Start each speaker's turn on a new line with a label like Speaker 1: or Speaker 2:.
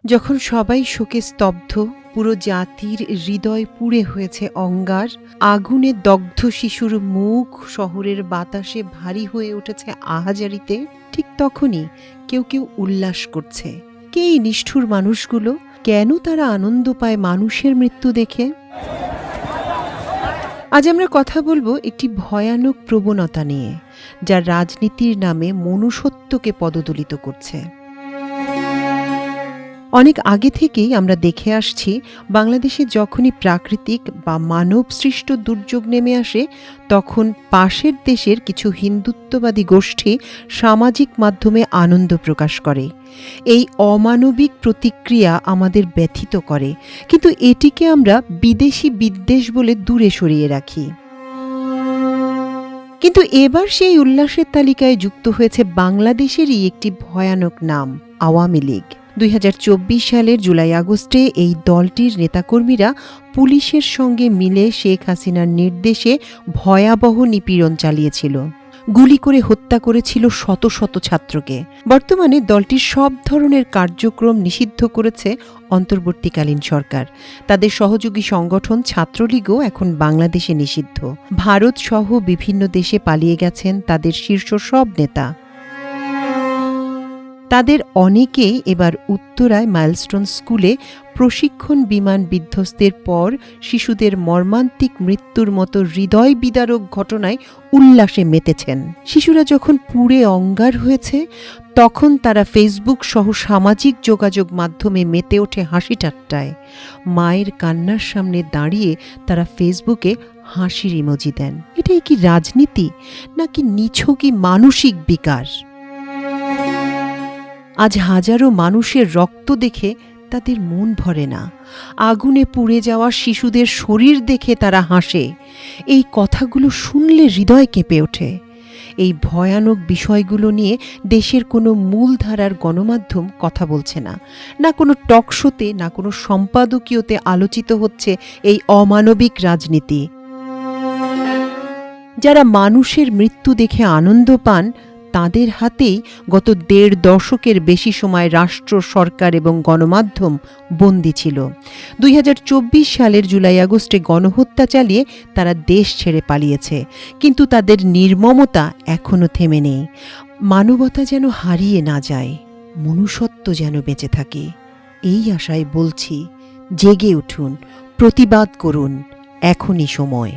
Speaker 1: যখন সবাই শোকে স্তব্ধ, পুরো জাতির হৃদয় পুড়ে হয়েছে অঙ্গার, আগুনে দগ্ধ শিশুর মুখ শহরের বাতাসে ভারী হয়ে উঠেছে আহাজারিতে, ঠিক তখনই কেউ কেউ উল্লাস করছে। কে এই নিষ্ঠুর মানুষগুলো? কেন তারা আনন্দ পায় মানুষের মৃত্যু দেখে? আজ আমরা কথা বলবো একটি ভয়ানক প্রবণতা নিয়ে, যা রাজনীতির নামে মনুষ্যত্বকে পদদলিত করছে। অনেক আগে থেকেই আমরা দেখে আসছি, বাংলাদেশে যখনই প্রাকৃতিক বা মানব সৃষ্ট দুর্যোগ নেমে আসে, তখন পাশের দেশের কিছু হিন্দুত্ববাদী গোষ্ঠী সামাজিক মাধ্যমে আনন্দ প্রকাশ করে। এই অমানবিক প্রতিক্রিয়া আমাদের ব্যথিত করে, কিন্তু এটিকে আমরা বিদেশি বিদ্বেষ বলে দূরে সরিয়ে রাখি। কিন্তু এবার সেই উল্লাসের তালিকায় যুক্ত হয়েছে বাংলাদেশেরই একটি ভয়ানক নাম, আওয়ামী লীগ। 2024 সালের জুলাই আগস্টে এই দলটির নেতাকর্মীরা পুলিশের সঙ্গে মিলে শেখ হাসিনার নির্দেশে ভয়াবহ নিপীড়ন চালিয়েছিল, গুলি করে হত্যা করেছিল শত শত ছাত্রকে। বর্তমানে দলটির সব ধরনের কার্যক্রম নিষিদ্ধ করেছে অন্তর্বর্তীকালীন সরকার। তাদের সহযোগী সংগঠন ছাত্রলীগও এখন বাংলাদেশে নিষিদ্ধ। ভারত সহ বিভিন্ন দেশে পালিয়ে গেছেন তাদের শীর্ষ সব নেতা। তাদের অনেকেই এবার উত্তরায় মাইলস্টোন স্কুলে প্রশিক্ষণ বিমান বিধ্বস্তের পর শিশুদের মর্মান্তিক মৃত্যুর মতো হৃদয় বিদারক ঘটনায় উল্লাসে মেতেছেন। শিশুরা যখন পুড়ে অঙ্গার হয়েছে, তখন তারা ফেসবুক সহ সামাজিক যোগাযোগ মাধ্যমে মেতে ওঠে হাসি ঠাট্টায়। মায়ের কান্নার সামনে দাঁড়িয়ে তারা ফেসবুকে হাসির ইমোজি দেন। এটাই কি রাজনীতি, নাকি নিছকই মানসিক বিকার? আজ হাজারো মানুষের রক্ত দেখে তাদের মন ভরে না, আগুনে পুড়ে যাওয়া শিশুদের শরীর দেখে তারা হাসে। এই কথাগুলো শুনলে হৃদয় কেঁপে ওঠে। এই ভয়ানক বিষয়গুলো নিয়ে দেশের কোনো মূলধারার গণমাধ্যম কথা বলছে না, না কোনো টকশোতে, না কোনো সম্পাদকীয়তে আলোচিত হচ্ছে এই অমানবিক রাজনীতি। যারা মানুষের মৃত্যু দেখে আনন্দ পান, তাদের হাতেই গত ১.৫ দশকের বেশি সময় রাষ্ট্র, সরকার এবং গণমাধ্যম বন্দী ছিল। ২০২৪ সালের জুলাই আগস্টে গণহত্যা চালিয়ে তারা দেশ ছেড়ে পালিয়েছে, কিন্তু তাদের নির্মমতা এখনও থেমে নেই। মানবতা যেন হারিয়ে না যায়, মনুষ্যত্ব যেন বেঁচে থাকে। এই আশায় বলছি, জেগে উঠুন, প্রতিবাদ করুন, এখনই সময়।